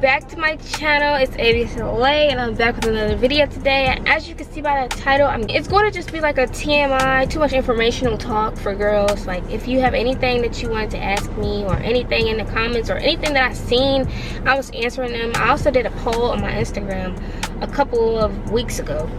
back to my channel. It's ABSLA and I'm back with another video today. And as you can see by the title, it's going to just be like a TMI, too much informational talk for girls. Like if you have anything that you wanted to ask me or anything in the comments or anything that I've seen, I was answering them. I also did a poll on my Instagram a couple of weeks ago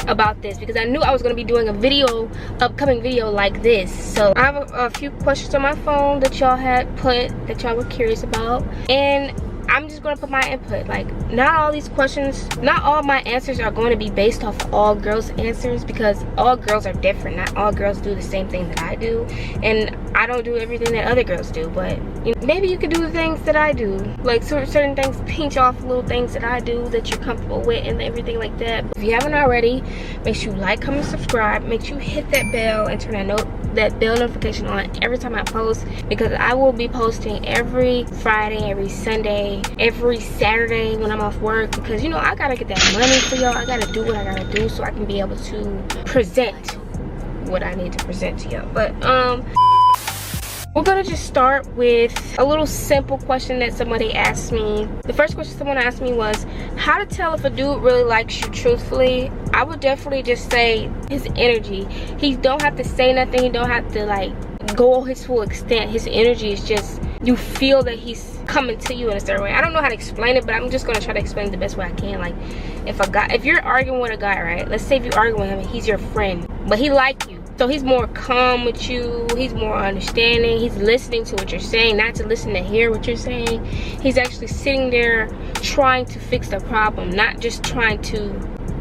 about this because I knew I was going to be doing a upcoming video like this. So I have a few questions on my phone that y'all had put that y'all were curious about, and I'm just going to put my input. Like, not all these questions, not all my answers are going to be based off of all girls' answers, because all girls are different. Not all girls do the same thing that I do, and I don't do everything that other girls do. But you know, maybe you could do the things that I do, like certain things, pinch off little things that I do that you're comfortable with and everything like that. But if you haven't already, make sure you like, comment, subscribe. Make sure you hit that bell and turn that bell notification on every time I post, because I will be posting every Friday, every Sunday, every Saturday when I'm off work, because you know I gotta get that money for y'all. I gotta do what I gotta do so I can be able to present what I need to present to y'all. But we're gonna just start with a little simple question that somebody asked me. The first question someone asked me was how to tell if a dude really likes you truthfully. I would definitely just say his energy. He don't have to say nothing. He don't have to like go his full extent. His energy is just, you feel that he's coming to you in a certain way. I don't know how to explain it, but I'm just gonna try to explain it the best way I can. Like if you're arguing with a guy, right? Let's say if you're arguing with him and he's your friend, but he like you. So he's more calm with you, he's more understanding, he's listening to what you're saying, not to listen to hear what you're saying. He's actually sitting there trying to fix the problem, not just trying to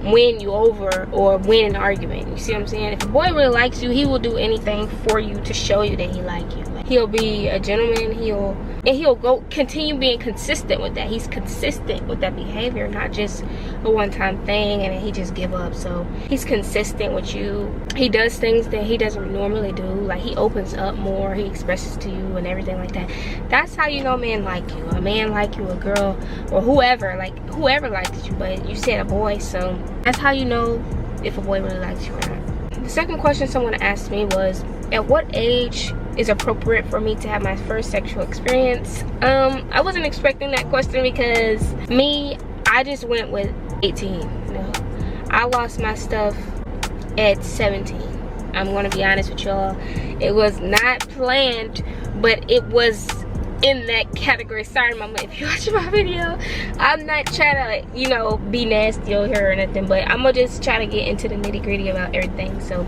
win you over or win an argument. You see what I'm saying? If a boy really likes you, he will do anything for you to show you that he like you. Like, he'll be a gentleman, he'll go continue being consistent with that. He's consistent with that behavior, not just a one-time thing and then he just give up. So he's consistent with you. He does things that he doesn't normally do. Like he opens up more, he expresses to you and everything like that. That's how you know a man like you. A man like you, a girl, or whoever likes you, but you said a boy, so that's how you know if a boy really likes you or not. The second question someone asked me was, at what age is appropriate for me to have my first sexual experience? I wasn't expecting that question because I just went with 18. You know, I lost my stuff at 17. I'm gonna be honest with y'all. It was not planned, but it was in that category. Sorry mama if you watch my video. I'm not trying to, like, you know, be nasty over here or nothing, but I'm gonna just try to get into the nitty-gritty about everything. So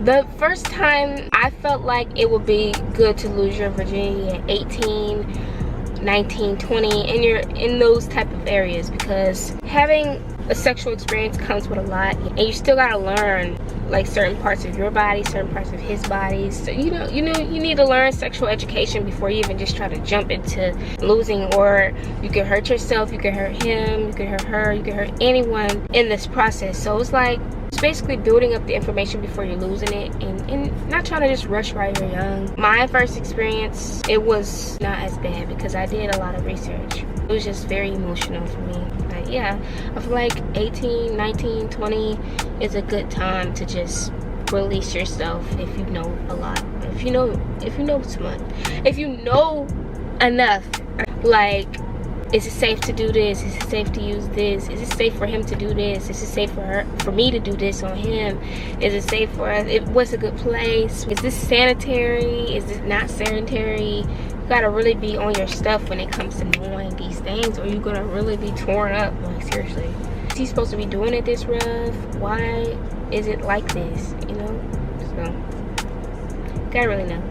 the first time I felt like it would be good to lose your virginity at 18, 19, 20, and you're in those type of areas, because having a sexual experience comes with a lot, and you still gotta learn like certain parts of your body, certain parts of his body. So you need to learn sexual education before you even just try to jump into losing. Or you can hurt yourself, you can hurt him, you can hurt her, you can hurt anyone in this process. So it's like, it's basically building up the information before you're losing it, and not trying to just rush while you're young. My first experience, it was not as bad because I did a lot of research. It was just very emotional for me. Like, yeah, I feel like 18, 19, 20 is a good time to just release yourself if you know a lot. If you know too much. If you know enough. Like, is it safe to do this? Is it safe to use this? Is it safe for him to do this? Is it safe for me to do this on him? Is it safe for us? What's a good place? Is this sanitary? Is this not sanitary? You gotta really be on your stuff when it comes to knowing these things, or you're gonna really be torn up. Like, seriously. Is he supposed to be doing it this rough? Why is it like this? You know? So, gotta really know.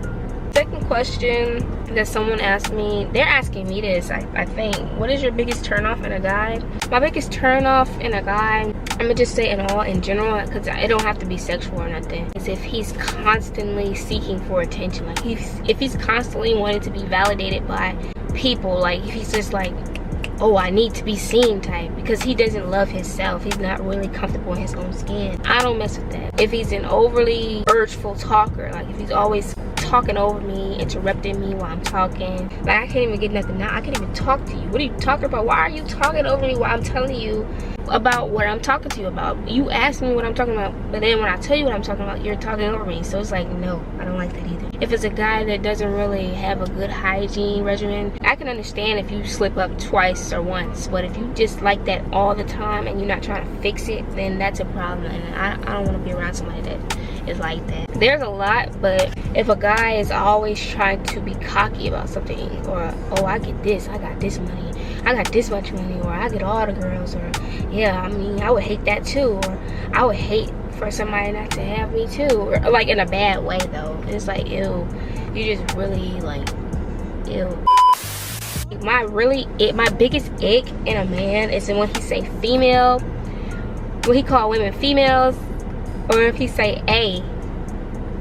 Second question that someone asked me, they're asking me this, I think, what is your biggest turn off in a guy? My biggest turn off in a guy, I'm gonna just say in general, because it don't have to be sexual or nothing, is if he's constantly seeking for attention. Like if he's constantly wanting to be validated by people, like if he's just like, oh, I need to be seen type, because he doesn't love himself. He's not really comfortable in his own skin. I don't mess with that. If he's an overly urgeful talker, like if he's always talking over me, interrupting me while I'm talking, like I can't even get nothing now. I can't even talk to you. What are you talking about? Why are you talking over me while I'm telling you about what I'm talking to you about. You ask me what I'm talking about, but then when I tell you what I'm talking about, you're talking over me. So it's like, no, I don't like that either. If it's a guy that doesn't really have a good hygiene regimen, I can understand if you slip up twice or once, but if you just like that all the time and you're not trying to fix it, then that's a problem. And I don't want to be around somebody that is like that. There's a lot, but if a guy is always trying to be cocky about something, or oh, I get this, I got this money, I got this much money, or I get all the girls, or yeah, I mean, I would hate that too, or I would hate for somebody not to have me too, or like in a bad way though. It's like, ew, you just really like, ew. My biggest ick in a man is when he say female, when he call women females, or if he say a,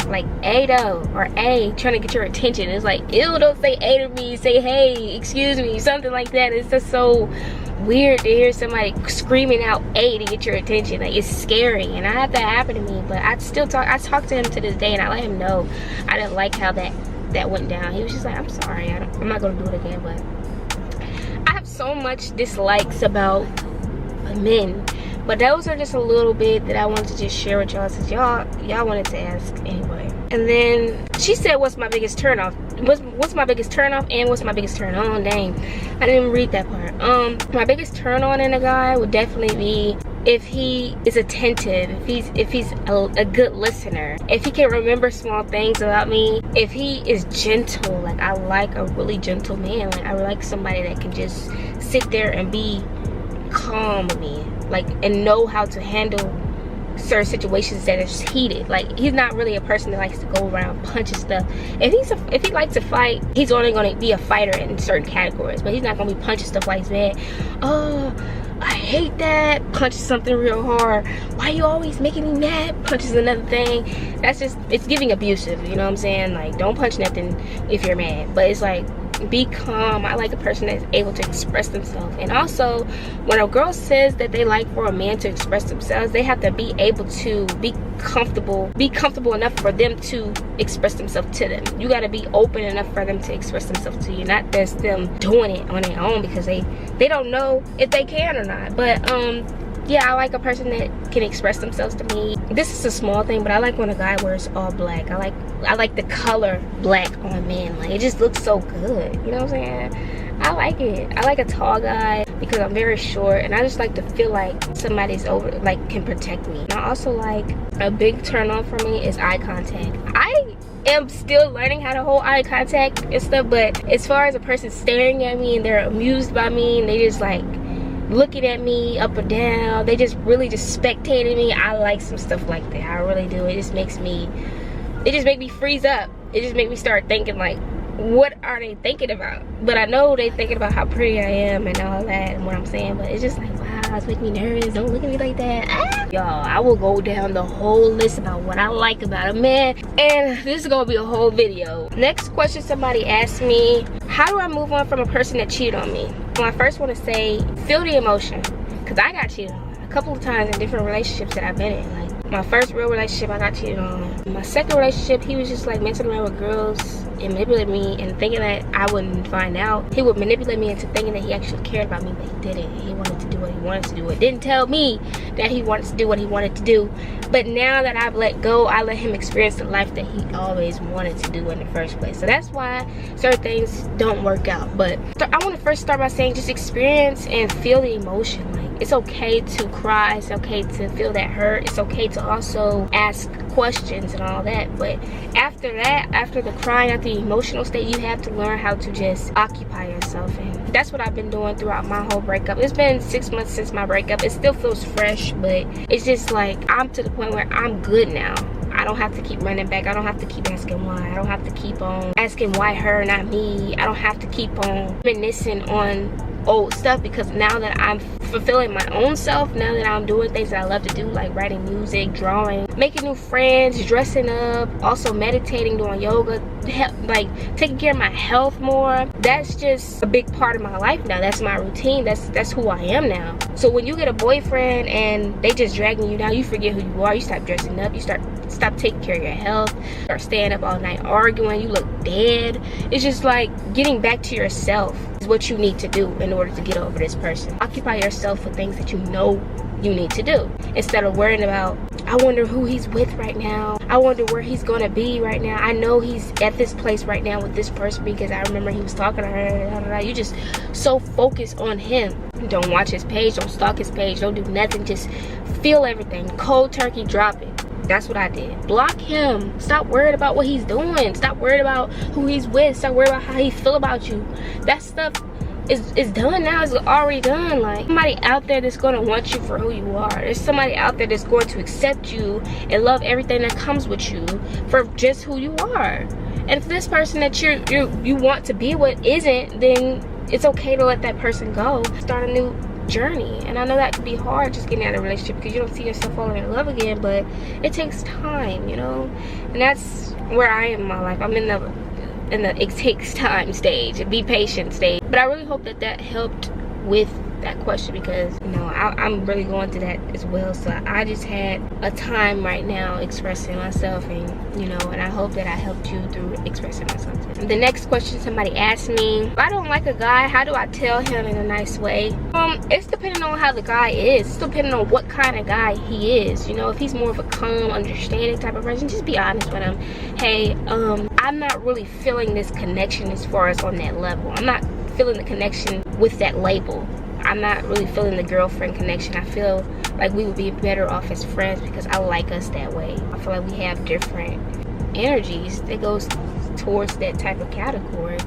like a though, or a, trying to get your attention. It's like, ew, don't say a to me, say hey, excuse me, something like that. It's just so weird to hear somebody screaming out a to get your attention. Like, it's scary, and I had that happen to me, but I talk to him to this day, and I let him know I didn't like how that went down. He was just like, I'm sorry, I'm not gonna do it again. But I have so much dislikes about men, but those are just a little bit that I wanted to just share with y'all, since y'all wanted to ask anyway. And then she said, what's my biggest turn off? What's my biggest turn off and what's my biggest turn on? Dang, I didn't even read that part. My biggest turn on in a guy would definitely be if he is attentive, if he's a good listener, if he can remember small things about me, if he is gentle. Like, I like a really gentle man. Like, I like somebody that can just sit there and be calm with me, like, and know how to handle certain situations that is heated. Like, he's not really a person that likes to go around punching stuff. If he likes to fight, he's only going to be a fighter in certain categories, but he's not going to be punching stuff like that. Oh, I hate that. Punches something real hard. Why you always making me mad? Punches another thing. That's just, it's giving abusive, you know what I'm saying? Like, don't punch nothing if you're mad, but it's like, be calm. I like a person that's able to express themselves. And also, when a girl says that they like for a man to express themselves, they have to be able to be comfortable enough for them to express themselves to them. You got to be open enough for them to express themselves to you, not just them doing it on their own because they don't know if they can or not. But yeah, I like a person that can express themselves to me. This is a small thing, but I like when a guy wears all black. I like the color black on men. Like, it just looks so good. You know what I'm saying? I like it. I like a tall guy because I'm very short, and I just like to feel like somebody's can protect me. And I also like, a big turn on for me is eye contact. I am still learning how to hold eye contact and stuff, but as far as a person staring at me and they're amused by me and they just like looking at me up or down, they just really just spectating me, I like some stuff like that. I really do. It just makes me freeze up. It just makes me start thinking like, what are they thinking about? But I know they thinking about how pretty I am and all that and what I'm saying, but it's just like, wow, it's making me nervous. Don't look at me like that. Ah. Y'all, I will go down the whole list about what I like about a man, and this is gonna be a whole video. Next question somebody asked me, how do I move on from a person that cheated on me? Well, I first want to say, feel the emotion, because I got cheated on a couple of times in different relationships that I've been in. Like, my first real relationship, I got cheated on. My second relationship, he was just like messing around with girls and manipulating me and thinking that I wouldn't find out. He would manipulate me into thinking that he actually cared about me, but he didn't. He wanted to do what he wanted to do. It didn't tell me that he wanted to do what he wanted to do. But now that I've let go, I let him experience the life that he always wanted to do in the first place. So that's why certain things don't work out. But I want to first start by saying, just experience and feel the emotion. Like, it's okay to cry. It's okay to feel that hurt. It's okay to also ask questions and all that. But after that, after the crying, after the emotional state, you have to learn how to just occupy yourself. And that's what I've been doing throughout my whole breakup. It's been 6 months since my breakup. It still feels fresh, but it's just like, I'm to the point where I'm good now. I don't have to keep running back. I don't have to keep asking why. I don't have to keep on asking why her, not me. I don't have to keep on reminiscing on old stuff, because now that I'm fulfilling my own self, now that I'm doing things that I love to do, like writing music, drawing, making new friends, dressing up, also meditating, doing yoga, like taking care of my health more, that's just a big part of my life now. That's my routine. That's who I am now. So when you get a boyfriend and they just dragging you down, you forget who you are. You stop dressing up. You stop taking care of your health. Start staying up all night arguing. You look dead. It's just like getting back to yourself is what you need to do in order to get over this person. Occupy yourself with things that you know you need to do, instead of worrying about, I wonder who he's with right now, I wonder where he's gonna be right now, I know he's at this place right now with this person because I remember he was talking to her. You just so focused on him. Don't watch his page, don't stalk his page, don't do nothing. Just feel everything, cold turkey, drop it. That's what I did. Block him. Stop worried about what he's doing. Stop worried about who he's with. Stop worried about how he feel about you. That stuff is done now. It's already done. Like, somebody out there that's going to want you for who you are. There's somebody out there that's going to accept you and love everything that comes with you for just who you are. And if this person that you want to be with isn't, then it's okay to let that person go. Start a new journey. And I know that can be hard, just getting out of a relationship, because you don't see yourself falling in love again, but it takes time, you know. And that's where I am in my life. I'm in the it takes time stage, be patient stage. But I really hope that helped with that question, because you know I'm really going through that as well. So I just had a time right now expressing myself, and you know, and I hope that I helped you through expressing myself. The next question somebody asked me, if I don't like a guy, how do I tell him in a nice way? It's depending on how the guy is. It's depending on what kind of guy he is. You know, if he's more of a calm, understanding type of person, just be honest with him. Hey, I'm not really feeling this connection as far as on that level. I'm not feeling the connection with that label. I'm not really feeling the girlfriend connection. I feel like we would be better off as friends because I like us that way. I feel like we have different energies that goes towards that type of category.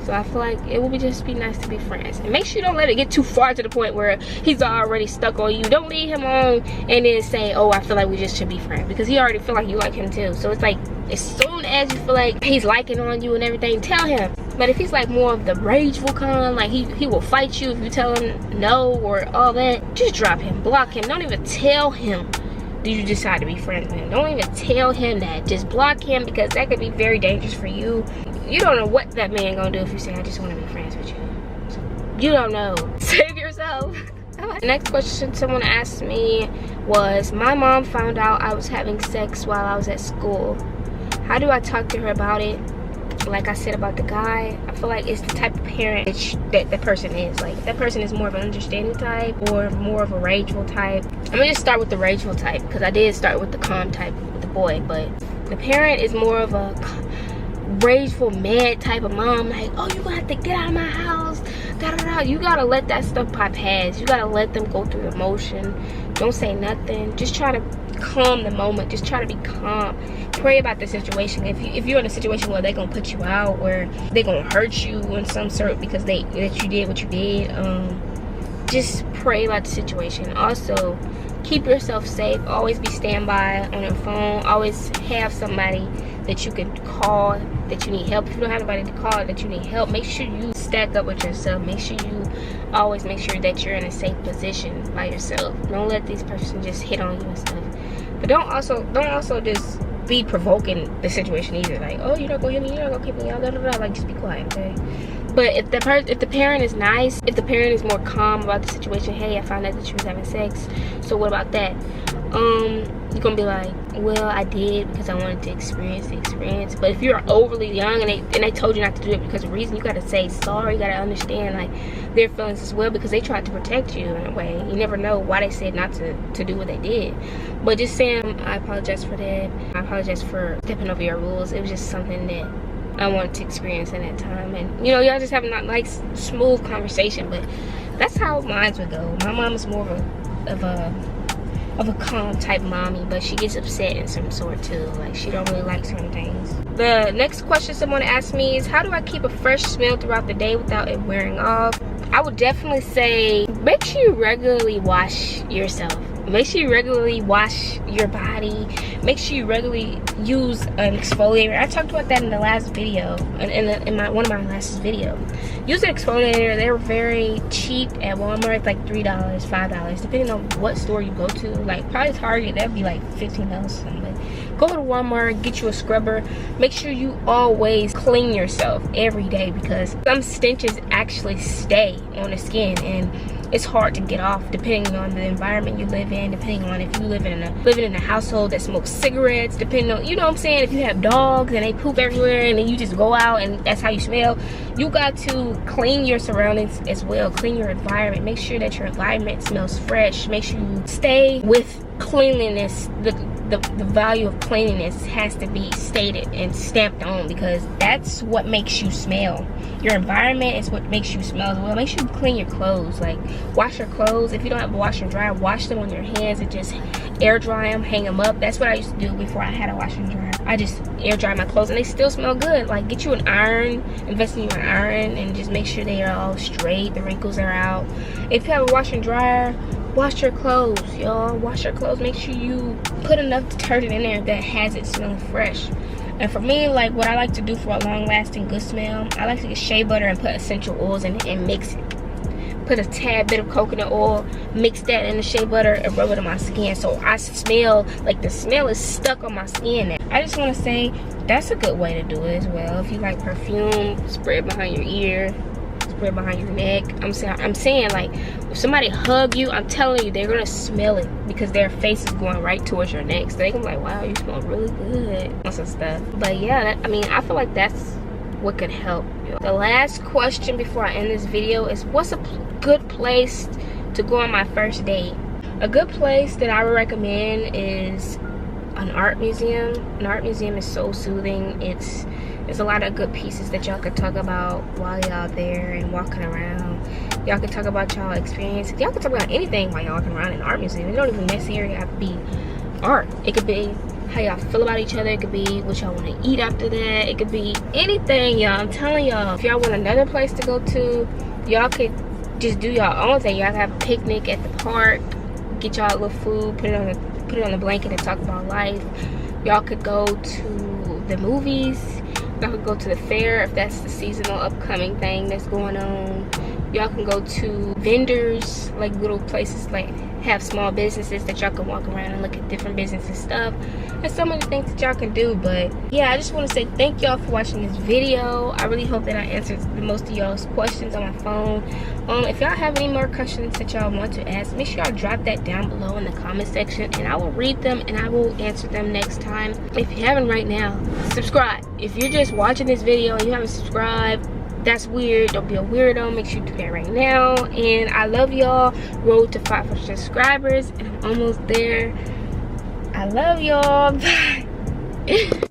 So I feel like it would just be nice to be friends. And make sure you don't let it get too far to the point where he's already stuck on you. Don't leave him on and then say, oh, I feel like we just should be friends, because he already feel like you like him too. So it's like, as soon as you feel like he's liking on you and everything, tell him. But if he's like more of the rageful kind, like he will fight you if you tell him no or all that, just drop him, block him. Don't even tell him that you decide to be friends with him. Don't even tell him that. Just block him, because that could be very dangerous for you. You don't know what that man gonna do if you say, I just want to be friends with you. So, you don't know. Save yourself. The next question someone asked me was, my mom found out I was having sex while I was at school. How do I talk to her about it? Like I said about the guy, I feel like it's the type of parent that the person is. Like, if that person is more of an understanding type or more of a rageful type. I'm gonna just start with the rageful type, because I did start with the calm type with the boy, but the parent is more of a rageful, mad type of mom. Like, oh, you gonna have to get out of my house, da da da. You gotta let that stuff pass. You gotta let them go through the motion. Don't say nothing. Just try to calm the moment. Just try to be calm. Pray about the situation. If you're in a situation where they're gonna put you out, or they're gonna hurt you in some sort because that you did what you did, just pray about the situation. Also, keep yourself safe. Always be standby on your phone. Always have somebody that you can call that you need help. If you don't have anybody to call that you need help, make sure you stack up with yourself. Make sure you always make sure that you're in a safe position by yourself. Don't let these persons just hit on you and stuff. But don't also just be provoking the situation either. Like, oh, you're not gonna hit me, you're not gonna kick me out, like, just be quiet, okay? But if the parent is nice, if the parent is more calm about the situation, hey, I found out that you was having sex, so what about that? You're gonna be like, well, I did because I wanted to experience the experience. But if you're overly young and they told you not to do it because of a reason, you gotta say sorry. You gotta understand like their feelings as well, because they tried to protect you in a way. You never know why they said not to do what they did. But just saying, I apologize for that. I apologize for stepping over your rules. It was just something that I wanted to experience in that time. And you know, y'all just having not like smooth conversation, but that's how mine would go. My mom is more of a calm type mommy, but she gets upset in some sort too. Like, she don't really like certain things. The next question someone asked me is, how do I keep a fresh smell throughout the day without it wearing off? I would definitely say, make sure you regularly wash yourself. Make sure you regularly wash your body. Make sure you regularly use an exfoliator. I talked about that in the last video, in one of my last videos. Use an exfoliator. They're very cheap at Walmart. It's like $3, $5, depending on what store you go to. Like probably Target, that'd be like $15 or something. But go to Walmart, get you a scrubber. Make sure you always clean yourself every day, because some stenches actually stay on the skin, and it's hard to get off depending on the environment you live in, depending on if you living in a household that smokes cigarettes, depending on, you know what I'm saying, if you have dogs and they poop everywhere and then you just go out and that's how you smell. You got to clean your surroundings as well, clean your environment, make sure that your environment smells fresh, make sure you stay with cleanliness. The value of cleanliness has to be stated and stamped on, because that's what makes you smell. Your environment is what makes you smell as well. Make sure you clean your clothes. Like, wash your clothes. If you don't have a washer and dryer, wash them on your hands and just air dry them, hang them up. That's what I used to do before I had a washer and dryer. I just air dry my clothes and they still smell good. Like, get you an iron, invest in your iron, and just make sure they are all straight, the wrinkles are out. If you have a washer and dryer, wash your clothes, y'all. Wash your clothes. Make sure you put enough detergent in there that has it smelling fresh. And for me, like, what I like to do for a long-lasting good smell, I like to get shea butter and put essential oils in it and mix it. Put a tad bit of coconut oil, mix that in the shea butter, and rub it on my skin, so I smell like the smell is stuck on my skin. I just want to say that's a good way to do it as well. If you like perfume, spray it behind your ear, spray it behind your neck. I'm saying like, if somebody hug you, I'm telling you, they're gonna smell it because their face is going right towards your neck. So they're gonna be like, wow, you smell really good, and some stuff. But yeah, I mean, I feel like that's what could help. The last question before I end this video is, what's a good place to go on my first date? A good place that I would recommend is an art museum. An art museum is so soothing. There's a lot of good pieces that y'all could talk about while y'all there and walking around. Y'all could talk about y'all experience. Y'all could talk about anything while y'all walking around in an art museum. It don't even necessarily have to be art. It could be how y'all feel about each other. It could be what y'all want to eat after that. It could be anything, y'all. I'm telling y'all, if y'all want another place to go to, y'all could just do y'all own thing. Y'all could have a picnic at the park, get y'all a little food, put it on the blanket and talk about life. Y'all could go to the movies. Y'all could go to the fair if that's the seasonal upcoming thing that's going on. Y'all can go to vendors, like little places, like have small businesses that y'all can walk around and look at different businesses stuff. There's so many things that y'all can do. But yeah, I just want to say thank y'all for watching this video. I really hope that I answered the most of y'all's questions on my phone. If y'all have any more questions that y'all want to ask, make sure y'all drop that down below in the comment section, and I will read them and I will answer them next time. If you haven't right now, subscribe. If you're just watching this video and you haven't subscribed, that's weird. Don't be a weirdo. Make sure you do that right now. And I love y'all. Road to 500 subscribers, and I'm almost there. I love y'all. Bye.